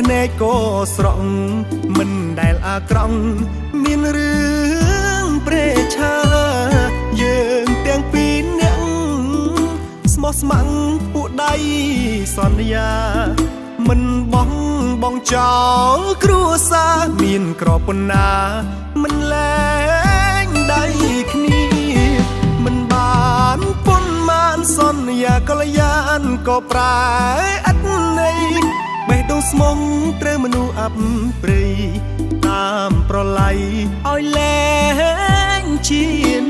ណែក៏ស្រង់មិនដែលអាក្រង់មានរឿងព្រេឆាយើងទាំងពីរនាក់ស្មោះស្ម័គ្រពួកដៃសន្យាមិនបងចោលគ្រួសារមានក្របប៉ុណ្ណាមិនលែងដៃគ្នាមិនបានប៉ុន្មានសន្យាកល្យានក៏ប្រែឥតន័យបេះដូងស្មុំត្រូវមនុស្សអាប់ព្រៃតាមប្រឡ័យឲ្យលែងជា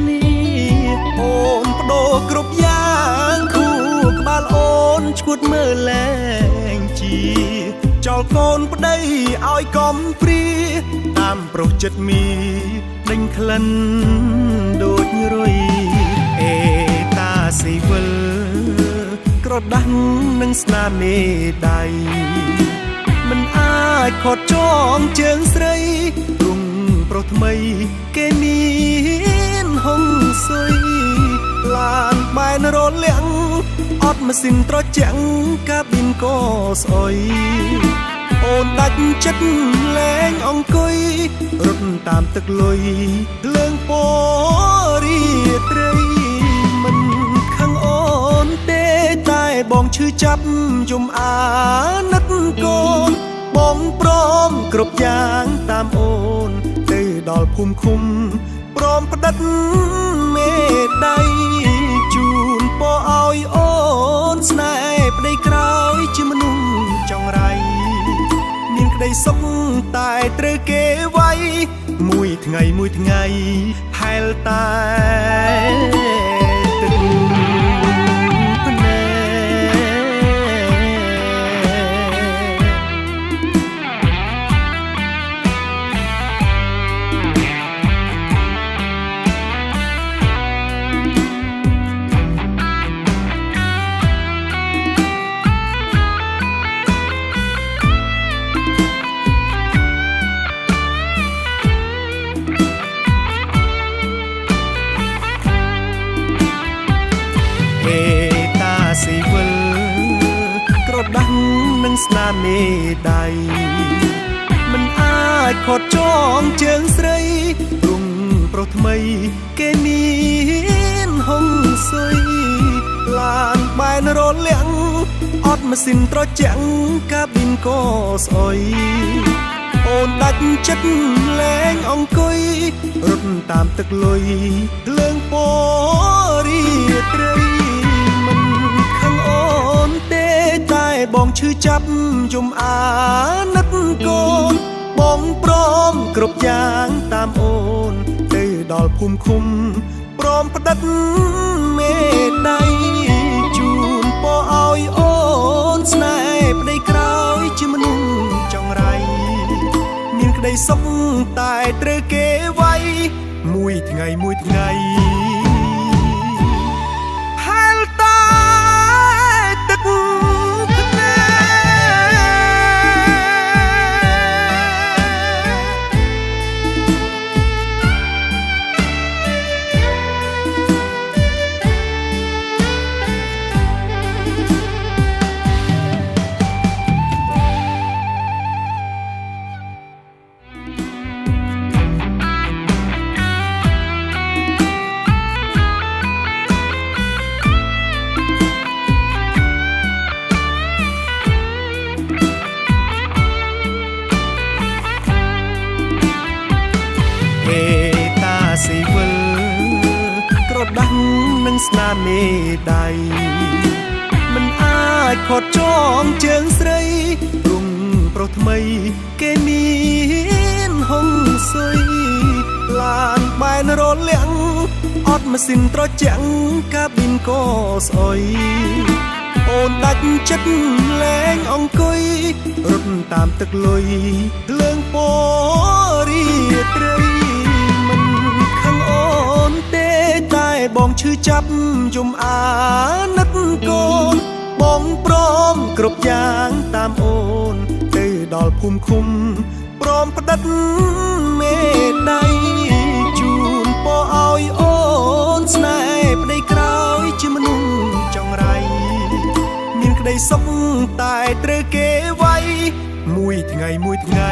នេះអូនបដូរគ្រប់យ៉ាងគូក្បាលអូនឈួតមើលលែងជាចោលកូនប្តីឲ្យកំព្រាតាមប្រុសចិត្តមីដេញក្លិនដូចរុយអេតាស៊ីវិលក្រដាស់នឹងស្នាមមេដៃមិនអាចខត់ចងជើងស្រីរុងប្រុសថ្មីគេមានហុងសុយឡានបែនរលាក់អត់ម៉ាស៊ីនត្រជាក់កាប៊ីនក៏ស្អុយអូនដាច់ចិត្តលែងអង្គុយរត់តាមទឹកលុយលើងពរីត្រីមិនខឹងអូនទេតែបងឈឺចាប់យំអាណិតកូនបងព្រមគ្រប់យ៉ាងតាមអូនទៅដល់ភូមិឃុំព្រមផ្ដិតមេដៃជូនពរឲ្យអូនស្នេហ៍ប្តីក្រោយជាមនុស្សចង្រៃមានក្តីសុខតែត្រូវគេវាយមួយថ្ងៃហែលតែទឹកភ្នែស៊ីវិលក្រដាស់នឹងស្នាមមេដៃមិនអាចខត់ចងជើងស្រីរុងប្រុសថ្មីគេមានហុងសុយឡានបែនរលាក់អត់ម៉ាស៊ីនត្រជាក់កាប៊ីនក៏ស្អុយអូនដាច់ចិត្តលែងអង្គុយរត់តាមទឹកលុយលើងពរីត្រីតែបងឈឺចាប់យំអាណិតកូនបងព្រមគ្រប់យ៉ាងតាមអូនទៅដល់ភូមិឃុំព្រមផ្ដិតមេដៃជូនពរឲ្យអូនស្នេហ៍ប្តីក្រោយជាមនុស្សចង្រៃមានក្តីសុខតែត្រូវគេវាយមួយថ្ងៃហែលតែទឹកស៊ីវិលក្រដាស់នឹងស្នាមមេដៃមិនអាចខត់ចងជើងស្រីរុងប្រុសថ្មីគេមានហុងសុយឡានបែនរលាក់អត់ម៉ាស៊ីនត្រជាក់កាប៊ីនក៏ស្អុយអូនដាច់ចិត្តលែងអង្គុយរត់តាមទឹកលុយលើងពរីត្រីតែបងឈឺចាប់យំអាណិតកូនបងព្រមគ្រប់យ៉ាងតាមអូនទៅដល់ភូមិឃុំព្រមផ្ដិតមេដៃជូនពរឲ្យអូនស្នេហ៍ប្តីក្រោយជាមនុស្សចង្រៃមានក្តីសុខតែត្រូវគេវាយ មួយថ្ងៃ